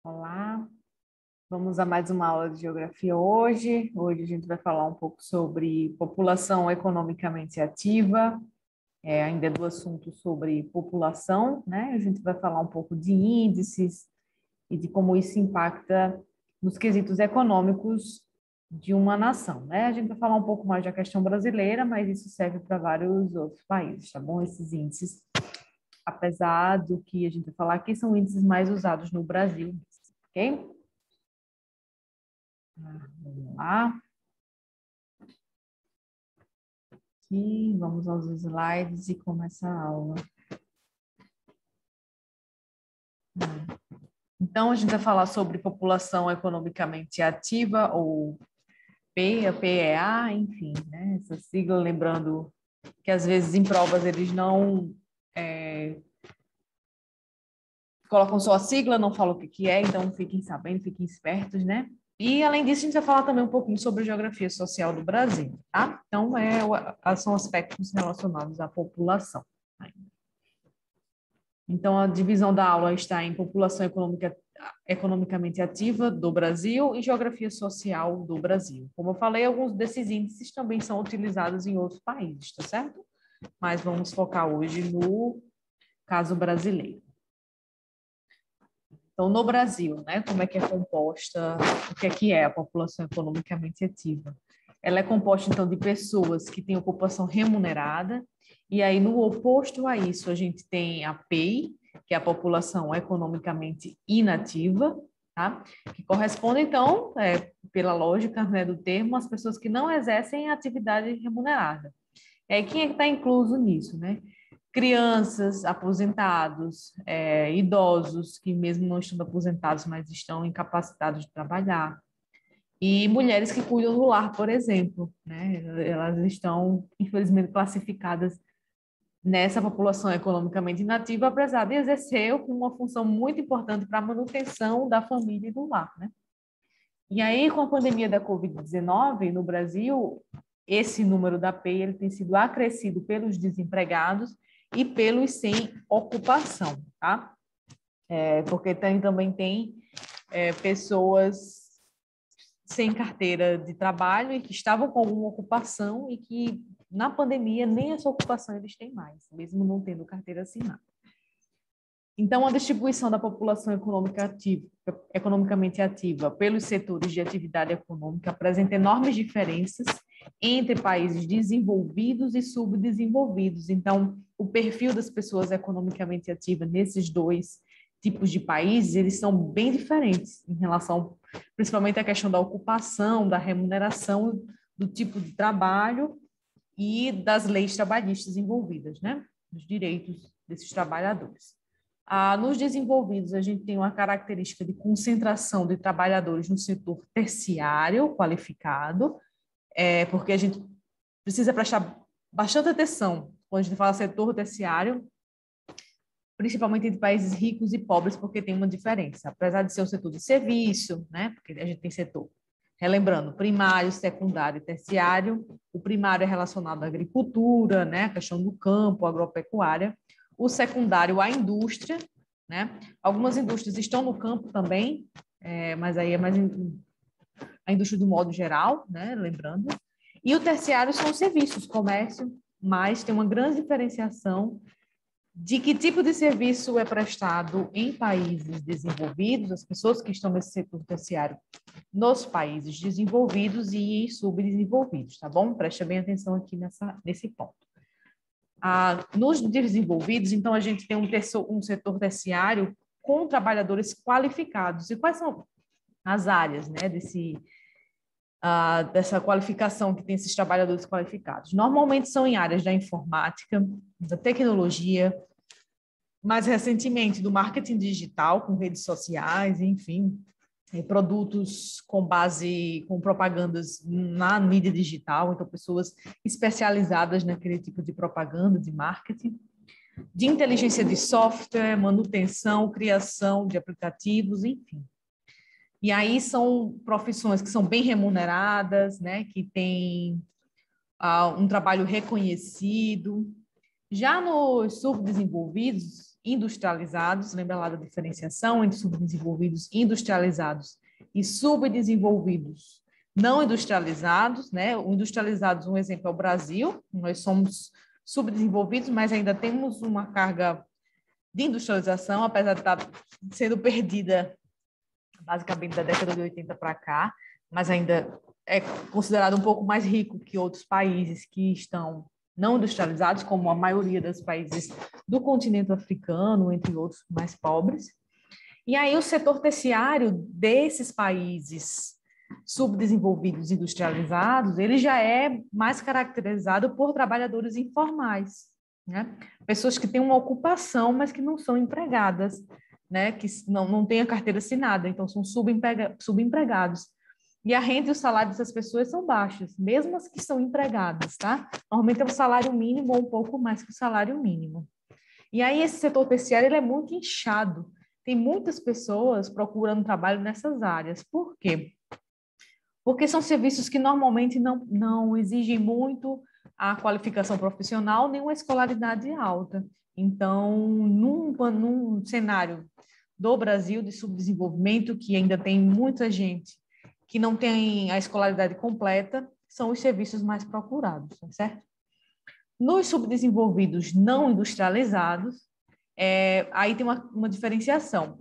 Olá, vamos a mais uma aula de geografia hoje. Hoje a gente vai falar um pouco sobre população economicamente ativa, ainda é do assunto sobre população, né? A gente vai falar um pouco de índices e de como isso impacta nos quesitos econômicos de uma nação, né? A gente vai falar um pouco mais da questão brasileira, mas isso serve para vários outros países, tá bom? Esses índices, apesar do que a gente vai falar aqui, são índices mais usados no Brasil, ok? Vamos lá. Aqui, vamos aos slides e começa a aula. Então, a gente vai falar sobre população economicamente ativa, ou PEA, enfim, né? Essa sigla, lembrando que às vezes em provas eles não colocam só a sigla, não falam o que é, então fiquem sabendo, fiquem espertos, né? E, além disso, a gente vai falar também um pouquinho sobre a geografia social do Brasil, tá? Então, são aspectos relacionados à população. Então, a divisão da aula está em população economicamente ativa do Brasil e geografia social do Brasil. Como eu falei, alguns desses índices também são utilizados em outros países, tá certo? Mas vamos focar hoje no caso brasileiro. Então, no Brasil, né, como é que é composta, o que é a população economicamente ativa? Ela é composta, então, de pessoas que têm ocupação remunerada, e aí, no oposto a isso, a gente tem a PEI, que é a população economicamente inativa, tá? Que corresponde, então, pela lógica, né, do termo, às pessoas que não exercem atividade remunerada. Quem é que está incluso nisso, né? Crianças, aposentados, idosos que mesmo não estão aposentados, mas estão incapacitados de trabalhar, e mulheres que cuidam do lar, por exemplo, né? Elas estão, infelizmente, classificadas nessa população economicamente inativa, apesar de exercer uma função muito importante para a manutenção da família e do lar, né? E aí, com a pandemia da Covid-19 no Brasil, esse número da PEI ele tem sido acrescido pelos desempregados e pelos sem ocupação, tá? Porque também tem pessoas sem carteira de trabalho e que estavam com alguma ocupação e que, na pandemia, nem essa ocupação eles têm mais, mesmo não tendo carteira assinada. Então, a distribuição da população economicamente ativa pelos setores de atividade econômica apresenta enormes diferenças entre países desenvolvidos e subdesenvolvidos. Então, o perfil das pessoas economicamente ativas nesses dois tipos de países, eles são bem diferentes em relação, principalmente, à questão da ocupação, da remuneração, do tipo de trabalho e das leis trabalhistas envolvidas, né? Dos direitos desses trabalhadores. Nos desenvolvidos, a gente tem uma característica de concentração de trabalhadores no setor terciário qualificado, porque a gente precisa prestar bastante atenção quando a gente fala setor terciário, principalmente entre países ricos e pobres, porque tem uma diferença. Apesar de ser um setor de serviço, né? Porque a gente tem setor, relembrando, primário, secundário e terciário. O primário é relacionado à agricultura, né? A questão do campo, agropecuária. O secundário, a indústria, né? Algumas indústrias estão no campo também, mas aí é mais a indústria do modo geral, né? Lembrando. E o terciário são os serviços, comércio, mas tem uma grande diferenciação de que tipo de serviço é prestado em países desenvolvidos, as pessoas que estão nesse setor terciário nos países desenvolvidos e subdesenvolvidos, tá bom? Preste bem atenção aqui nesse ponto. Nos desenvolvidos, então, a gente tem um setor terciário com trabalhadores qualificados. E quais são as áreas, né, dessa qualificação que tem esses trabalhadores qualificados? Normalmente são em áreas da informática, da tecnologia, mais recentemente do marketing digital, com redes sociais, enfim, produtos com propagandas na mídia digital, então pessoas especializadas naquele tipo de propaganda, de marketing, de inteligência de software, manutenção, criação de aplicativos, enfim. E aí são profissões que são bem remuneradas, né, que têm um trabalho reconhecido. Já nos subdesenvolvidos, industrializados, lembra lá da diferenciação entre subdesenvolvidos industrializados e subdesenvolvidos não industrializados, né? O industrializados, um exemplo é o Brasil, nós somos subdesenvolvidos, mas ainda temos uma carga de industrialização, apesar de estar sendo perdida basicamente da década de 80 para cá, mas ainda é considerado um pouco mais rico que outros países que estão não industrializados, como a maioria dos países do continente africano, entre outros mais pobres. E aí o setor terciário desses países subdesenvolvidos industrializados, ele já é mais caracterizado por trabalhadores informais, né? Pessoas que têm uma ocupação, mas que não são empregadas, né? Que não têm a carteira assinada, então são subempregados. E a renda e o salário dessas pessoas são baixos, mesmo as que são empregadas, tá? Normalmente é o salário mínimo ou um pouco mais que o salário mínimo. E aí esse setor terciário ele é muito inchado. Tem muitas pessoas procurando trabalho nessas áreas. Por quê? Porque são serviços que normalmente não exigem muito a qualificação profissional nem uma escolaridade alta. Então, num cenário do Brasil de subdesenvolvimento, que ainda tem muita gente que não tem a escolaridade completa, são os serviços mais procurados, certo? Nos subdesenvolvidos não industrializados, aí tem uma diferenciação.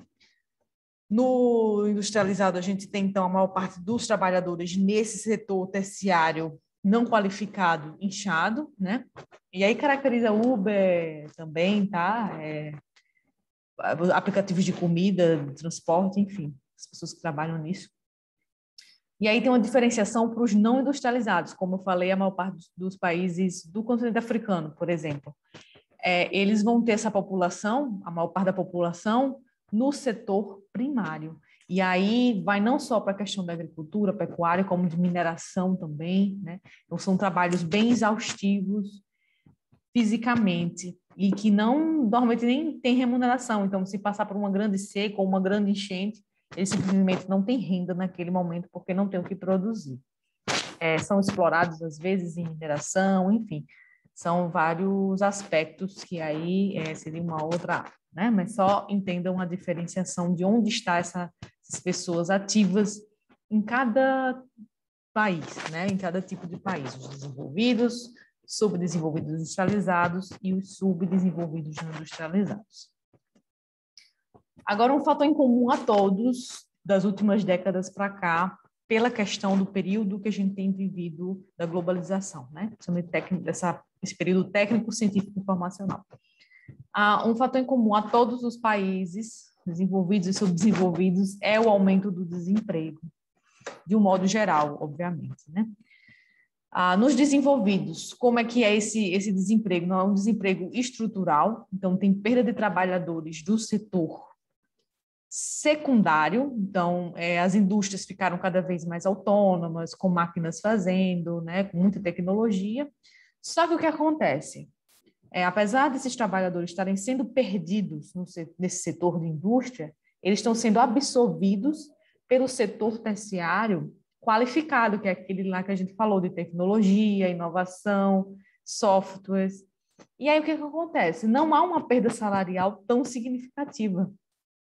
No industrializado, a gente tem, então, a maior parte dos trabalhadores nesse setor terciário não qualificado, inchado, né? E aí caracteriza Uber também, tá? Aplicativos de comida, de transporte, enfim, as pessoas que trabalham nisso. E aí tem uma diferenciação para os não industrializados, como eu falei, a maior parte dos países do continente africano, por exemplo. Eles vão ter essa população, a maior parte da população, no setor primário. E aí vai não só para a questão da agricultura, pecuária, como de mineração também, né? Então, são trabalhos bem exaustivos fisicamente e que normalmente nem tem remuneração. Então, se passar por uma grande seca ou uma grande enchente, eles simplesmente não têm renda naquele momento porque não tem o que produzir. São explorados, às vezes, em mineração, enfim. São vários aspectos que aí seria uma outra área, né? Mas só entendam a diferenciação de onde está essas pessoas ativas em cada país, né? Em cada tipo de país, os desenvolvidos, subdesenvolvidos industrializados e os subdesenvolvidos não industrializados. Agora, um fator em comum a todos das últimas décadas para cá, pela questão do período que a gente tem vivido da globalização, né? Esse período técnico, científico e informacional. Um fator em comum a todos os países desenvolvidos e subdesenvolvidos é o aumento do desemprego, de um modo geral, obviamente, né? Nos desenvolvidos, como é que é esse desemprego? Não é um desemprego estrutural, então tem perda de trabalhadores do setor secundário, então as indústrias ficaram cada vez mais autônomas, com máquinas fazendo, né, com muita tecnologia. Só que o que acontece? Apesar desses trabalhadores estarem sendo perdidos nesse setor de indústria, eles estão sendo absorvidos pelo setor terciário qualificado, que é aquele lá que a gente falou de tecnologia, inovação, softwares. E aí o que acontece? Não há uma perda salarial tão significativa.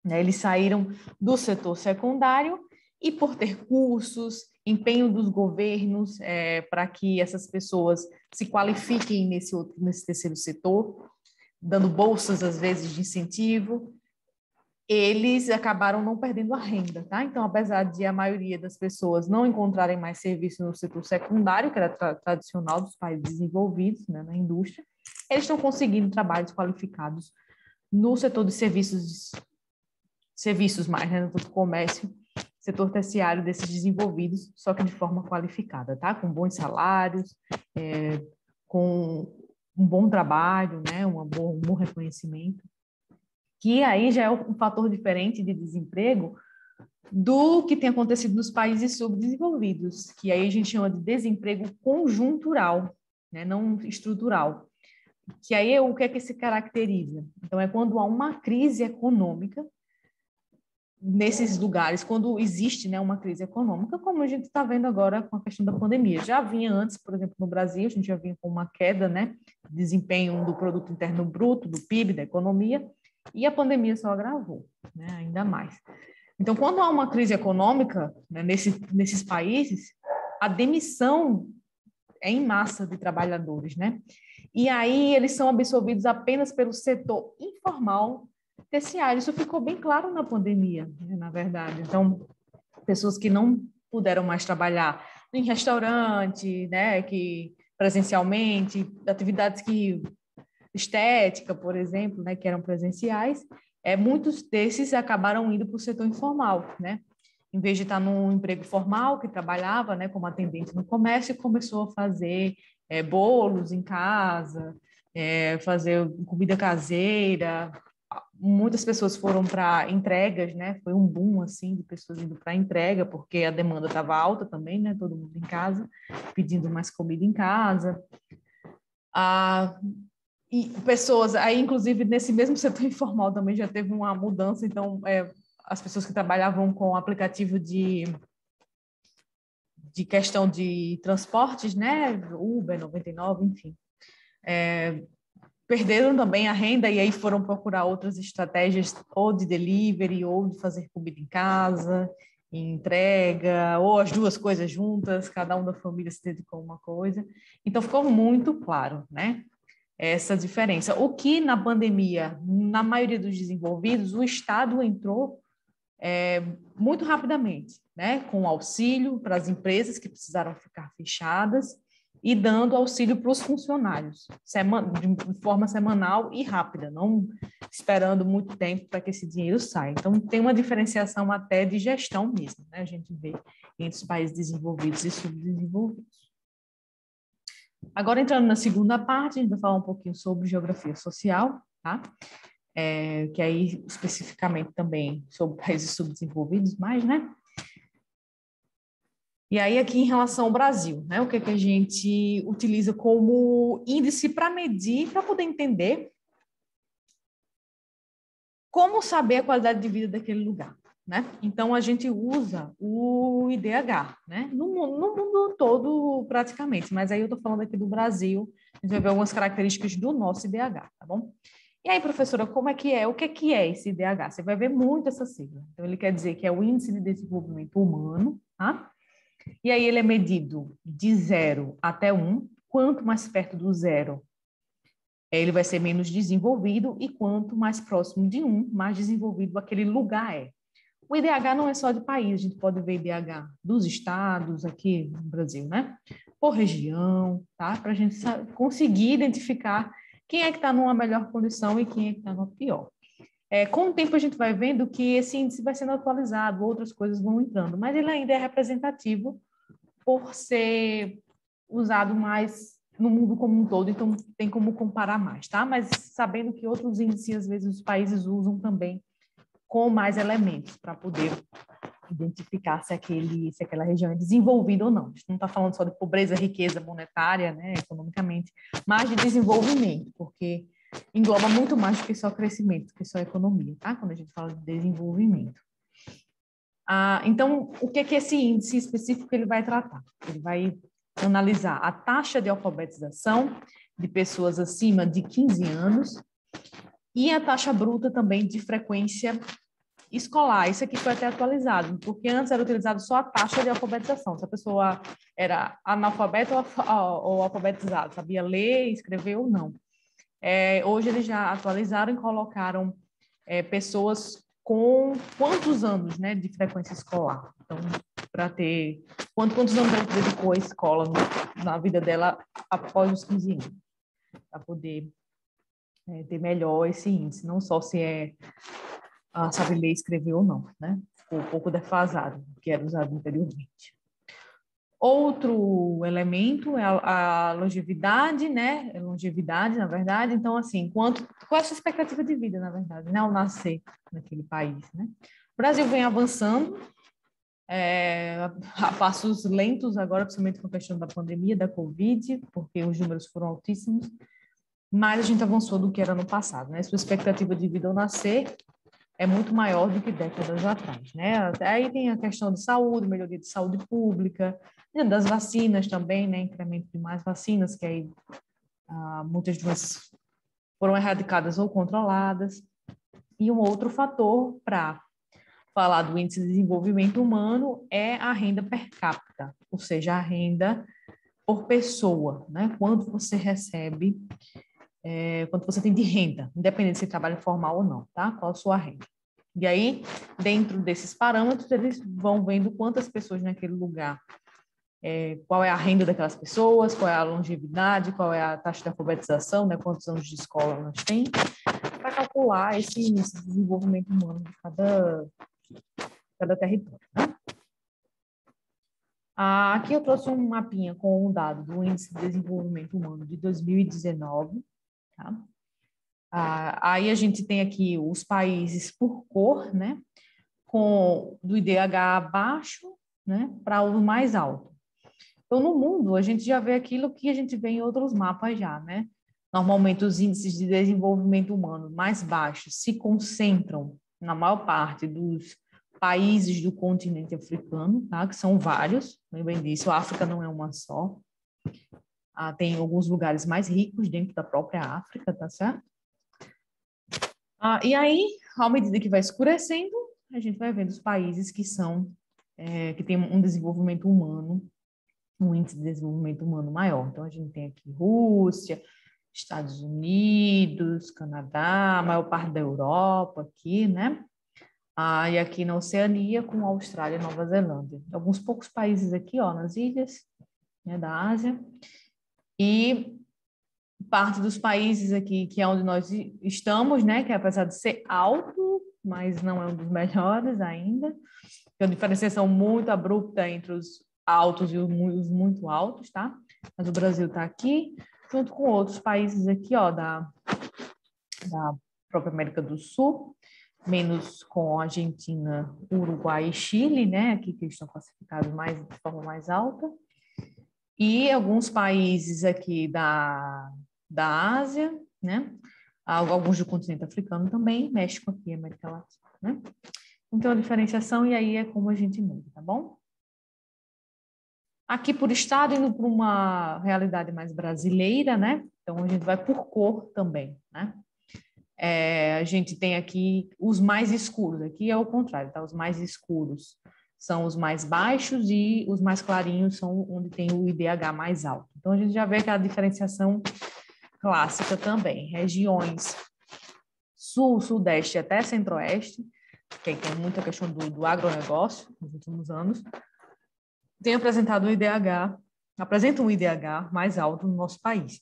Eles saíram do setor secundário e por ter cursos, empenho dos governos para que essas pessoas se qualifiquem nesse terceiro setor, dando bolsas, às vezes, de incentivo, eles acabaram não perdendo a renda, tá? Então, apesar de a maioria das pessoas não encontrarem mais serviço no setor secundário, que era tradicional dos países desenvolvidos, né, na indústria, eles estão conseguindo trabalhos qualificados no setor de serviços mais, né, no comércio, setor terciário desses desenvolvidos, só que de forma qualificada, tá? Com bons salários, com um bom trabalho, né? Um bom reconhecimento, que aí já é um fator diferente de desemprego do que tem acontecido nos países subdesenvolvidos, que aí a gente chama de desemprego conjuntural, né? Não estrutural. Que aí o que é que se caracteriza? Então, é quando há uma crise econômica nesses lugares, quando existe, né, uma crise econômica, como a gente está vendo agora com a questão da pandemia. Já vinha antes, por exemplo, no Brasil, a gente já vinha com uma queda, né, de desempenho do produto interno bruto, do PIB, da economia, E a pandemia só agravou, né, ainda mais. Então, quando há uma crise econômica, né, nesses países, a demissão é em massa de trabalhadores, né? E aí eles são absorvidos apenas pelo setor informal terciário. Isso ficou bem claro na pandemia, né, na verdade. Então, pessoas que não puderam mais trabalhar em restaurante, né, que presencialmente, atividades que estética, por exemplo, né, que eram presenciais, muitos desses acabaram indo para o setor informal, né? Em vez de estar num emprego formal, que trabalhava, né, como atendente no comércio, começou a fazer bolos em casa, fazer comida caseira. Muitas pessoas foram para entregas, né? Foi um boom assim de pessoas indo para entrega, porque a demanda estava alta também, né? Todo mundo em casa, pedindo mais comida em casa. Ah, e pessoas, aí inclusive nesse mesmo setor informal também já teve uma mudança, então as pessoas que trabalhavam com aplicativo de questão de transportes, né, Uber, 99, enfim, perderam também a renda e aí foram procurar outras estratégias ou de delivery ou de fazer comida em casa, entrega, ou as duas coisas juntas, cada um da família se dedicou a uma coisa. Então ficou muito claro, né? Essa diferença. O que na pandemia, na maioria dos desenvolvidos, o Estado entrou muito rapidamente, né, com auxílio para as empresas que precisaram ficar fechadas e dando auxílio para os funcionários, de forma semanal e rápida, não esperando muito tempo para que esse dinheiro saia. Então, tem uma diferenciação até de gestão mesmo, né, a gente vê entre os países desenvolvidos e subdesenvolvidos. Agora, entrando na segunda parte, a gente vai falar um pouquinho sobre geografia social, tá? Que aí, especificamente também sobre países subdesenvolvidos, mais, né? E aí, aqui em relação ao Brasil, né? O que a gente utiliza como índice para medir, para poder entender como saber a qualidade de vida daquele lugar, né? Então, a gente usa o IDH, né? No mundo todo, praticamente, mas aí eu estou falando aqui do Brasil, a gente vai ver algumas características do nosso IDH, tá bom? E aí, professora, como é que é? O que é esse IDH? Você vai ver muito essa sigla. Então, ele quer dizer que é o Índice de Desenvolvimento Humano, tá? E aí ele é medido de 0 até 1. Quanto mais perto do 0, ele vai ser menos desenvolvido, e quanto mais próximo de 1, mais desenvolvido aquele lugar é. O IDH não é só de país, a gente pode ver IDH dos estados aqui no Brasil, né? Por região, tá? Para a gente conseguir identificar quem é que está numa melhor condição e quem é que está numa pior. Com o tempo a gente vai vendo que esse índice vai sendo atualizado, outras coisas vão entrando, mas ele ainda é representativo por ser usado mais no mundo como um todo, então tem como comparar mais, tá? Mas sabendo que outros índices, às vezes, os países usam também com mais elementos para poder identificar se aquela região é desenvolvida ou não. A gente não está falando só de pobreza, riqueza monetária, né, economicamente, mas de desenvolvimento, porque engloba muito mais do que só crescimento, do que só economia, tá? Quando a gente fala de desenvolvimento. Então, o que esse índice específico ele vai tratar? Ele vai analisar a taxa de alfabetização de pessoas acima de 15 anos e a taxa bruta também de frequência escolar. Isso aqui foi até atualizado, porque antes era utilizado só a taxa de alfabetização, se a pessoa era analfabeta ou alfabetizada, sabia ler, escrever ou não. Hoje eles já atualizaram e colocaram pessoas com quantos anos, né, de frequência escolar. Então, para ter quantos anos ela dedicou à escola na vida dela após os 15 anos, para poder ter melhor esse índice, não só se sabe ler e escrever ou não, né? Ficou um pouco defasado, que era usado anteriormente. Outro elemento é a longevidade, né? Longevidade, na verdade. Então, assim, qual é a sua expectativa de vida, na verdade, né? Ao nascer naquele país, né? O Brasil vem avançando a passos lentos agora, principalmente com a questão da pandemia, da Covid, porque os números foram altíssimos, mas a gente avançou do que era no passado, né? Sua expectativa de vida ao nascer é muito maior do que décadas atrás, né? Aí tem a questão de saúde, melhoria de saúde pública, das vacinas também, né? Incremento de mais vacinas, que aí muitas doenças foram erradicadas ou controladas. E um outro fator para falar do índice de desenvolvimento humano é a renda per capita, ou seja, a renda por pessoa, né? Quanto você recebe, quanto você tem de renda, independente se trabalha formal ou não, tá? Qual a sua renda. E aí, dentro desses parâmetros, eles vão vendo quantas pessoas naquele lugar, qual é a renda daquelas pessoas, qual é a longevidade, qual é a taxa de alfabetização, né? Quantos anos de escola nós têm, para calcular esse desenvolvimento humano de cada território, né? Aqui eu trouxe um mapinha com um dado do Índice de Desenvolvimento Humano de 2019, tá? Aí a gente tem aqui os países por cor, né? Com do IDH baixo, né? Para o mais alto. Então, no mundo, a gente já vê aquilo que a gente vê em outros mapas já, né? Normalmente, os índices de desenvolvimento humano mais baixos se concentram na maior parte dos países do continente africano, tá? Que são vários, lembrem disso, a África não é uma só. Tem alguns lugares mais ricos dentro da própria África, tá certo? E aí, à medida que vai escurecendo, a gente vai vendo os países que têm um desenvolvimento humano, um índice de desenvolvimento humano maior. Então, a gente tem aqui Rússia, Estados Unidos, Canadá, a maior parte da Europa aqui, né? E aqui na Oceania, com Austrália e Nova Zelândia. Alguns poucos países aqui, ó, nas ilhas, né, da Ásia. E parte dos países aqui, que é onde nós estamos, né? Que apesar de ser alto, mas não é um dos melhores ainda. Tem uma diferenciação muito abrupta entre os altos e os muito altos, tá? Mas o Brasil está aqui, junto com outros países aqui, ó, da própria América do Sul, menos com Argentina, Uruguai e Chile, né? Aqui que estão classificados de forma mais alta. E alguns países aqui da Ásia, né? Alguns do continente africano também, México aqui, América Latina, né? Então, a diferenciação, e aí é como a gente muda, tá bom? Aqui por estado, indo para uma realidade mais brasileira, né? Então, a gente vai por cor também, né? A gente tem aqui os mais escuros, aqui é o contrário, tá? Os mais escuros são os mais baixos e os mais clarinhos são onde tem o IDH mais alto. Então, a gente já vê aquela diferenciação clássica também. Regiões sul, sudeste até centro-oeste, que tem muita questão do agronegócio nos últimos anos, tem apresentado apresentam um IDH mais alto no nosso país.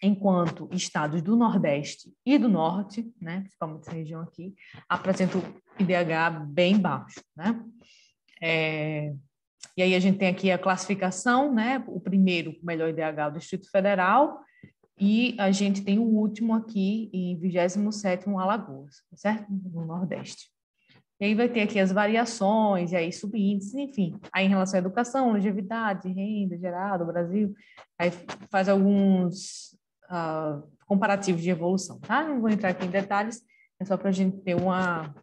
Enquanto estados do Nordeste e do Norte, né, principalmente essa região aqui, apresentam IDH bem baixo, né? E aí a gente tem aqui a classificação, né? O primeiro, o melhor IDH é o Distrito Federal, e a gente tem o último aqui, em 27º, Alagoas, certo? No Nordeste. E aí vai ter aqui as variações, e aí subíndices, enfim. Aí em relação à educação, longevidade, renda gerada, o Brasil, aí faz alguns comparativos de evolução, tá? Não vou entrar aqui em detalhes, é só para a gente ter uma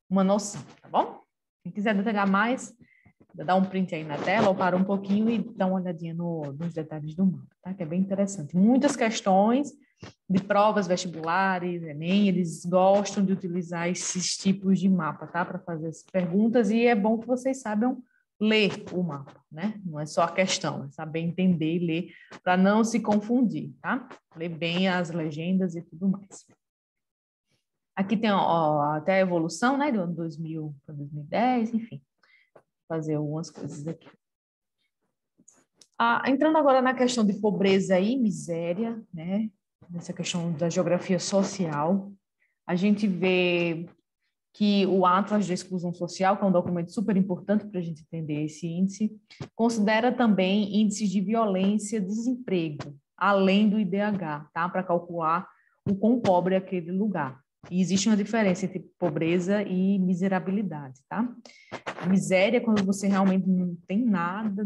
noção, tá bom? Quem quiser detalhar mais, dá um print aí na tela, ou para um pouquinho e dá uma olhadinha nos detalhes do mapa, tá? Que é bem interessante. Muitas questões de provas vestibulares, Enem, eles gostam de utilizar esses tipos de mapa, tá? Para fazer as perguntas, e é bom que vocês saibam ler o mapa, né? Não é só a questão, é saber entender e ler para não se confundir, tá? Ler bem as legendas e tudo mais. Aqui tem até a evolução, né? Do ano 2000 para 2010, enfim. Fazer algumas coisas aqui. Entrando agora na questão de pobreza e miséria, né? Nessa questão da geografia social, a gente vê que o Atlas de Exclusão Social, que é um documento super importante para a gente entender esse índice, considera também índices de violência e desemprego, além do IDH, tá? Para calcular o quão pobre é aquele lugar. E existe uma diferença entre pobreza e miserabilidade, tá? A miséria é quando você realmente não tem nada,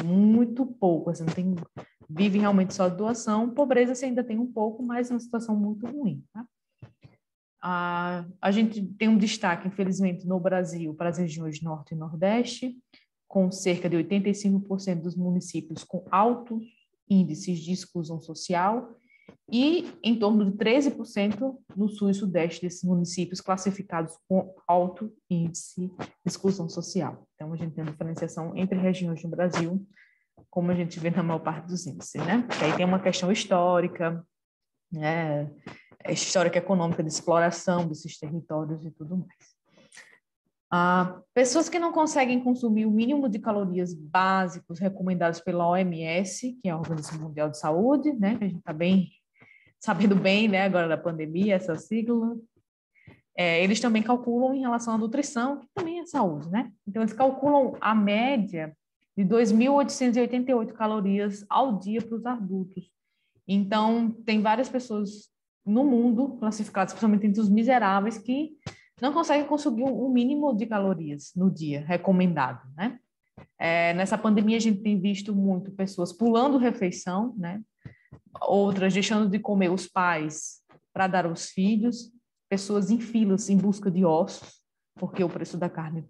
muito pouco, você não tem, vive realmente só de doação. Pobreza você ainda tem um pouco, mas é uma situação muito ruim, tá? A gente tem um destaque, infelizmente, no Brasil para as regiões Norte e Nordeste, com cerca de 85% dos municípios com altos índices de exclusão social e em torno de 13% no sul e sudeste desses municípios classificados com alto índice de exclusão social. Então, a gente tem uma diferenciação entre regiões no Brasil, como a gente vê na maior parte dos índices, né? E aí tem uma questão histórica, né? Histórica econômica de exploração desses territórios e tudo mais. Pessoas que não conseguem consumir o mínimo de calorias básicos recomendados pela OMS, que é a Organização Mundial de Saúde, né? Que a gente está bem sabendo bem, né? Agora da pandemia, essa sigla. Eles também calculam em relação à nutrição, que também é saúde, né? Então, eles calculam a média de 2.888 calorias ao dia para os adultos. Então, tem várias pessoas no mundo classificadas, principalmente entre os miseráveis, que não conseguem consumir um mínimo de calorias no dia recomendado, né? Nessa pandemia, a gente tem visto muito pessoas pulando refeição, né? Outras deixando de comer os pais para dar aos filhos, pessoas em filas em busca de ossos, porque o preço da carne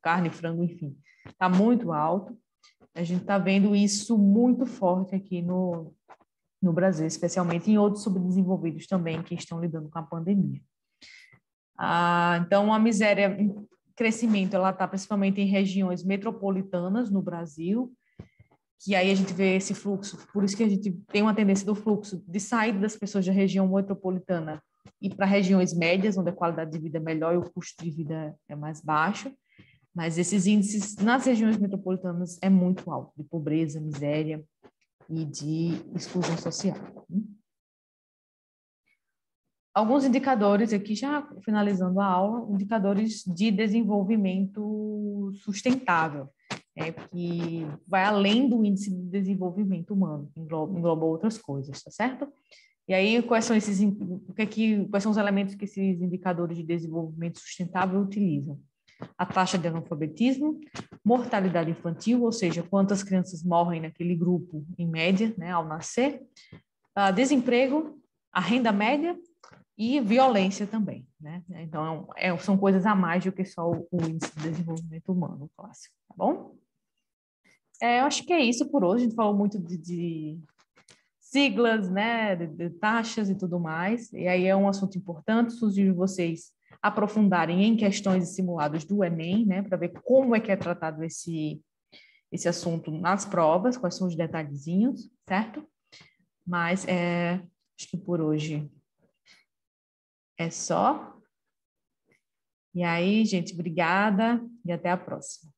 carne, frango, enfim, está muito alto. A gente está vendo isso muito forte aqui no Brasil, especialmente em outros subdesenvolvidos também que estão lidando com a pandemia. Então, a miséria em crescimento, ela está principalmente em regiões metropolitanas no Brasil, que aí a gente vê esse fluxo, por isso que a gente tem uma tendência do fluxo de saída das pessoas da região metropolitana e para regiões médias, onde a qualidade de vida é melhor e o custo de vida é mais baixo, mas esses índices nas regiões metropolitanas é muito alto, de pobreza, miséria e de exclusão social. Alguns indicadores aqui, já finalizando a aula, indicadores de desenvolvimento sustentável, que vai além do índice de desenvolvimento humano, que engloba outras coisas, tá certo? E aí, quais são os elementos que esses indicadores de desenvolvimento sustentável utilizam? A taxa de analfabetismo, mortalidade infantil, ou seja, quantas crianças morrem naquele grupo, em média, né, ao nascer, desemprego, a renda média e violência também, né? Então, são coisas a mais do que só o índice de desenvolvimento humano clássico, tá bom? Eu acho que é isso por hoje. A gente falou muito de siglas, né, de taxas e tudo mais, e aí é um assunto importante. Sugiro vocês aprofundarem em questões e simulados do Enem, né, para ver como é que é tratado esse assunto nas provas, quais são os detalhezinhos, certo? Mas acho que por hoje é só. E aí, gente, obrigada e até a próxima.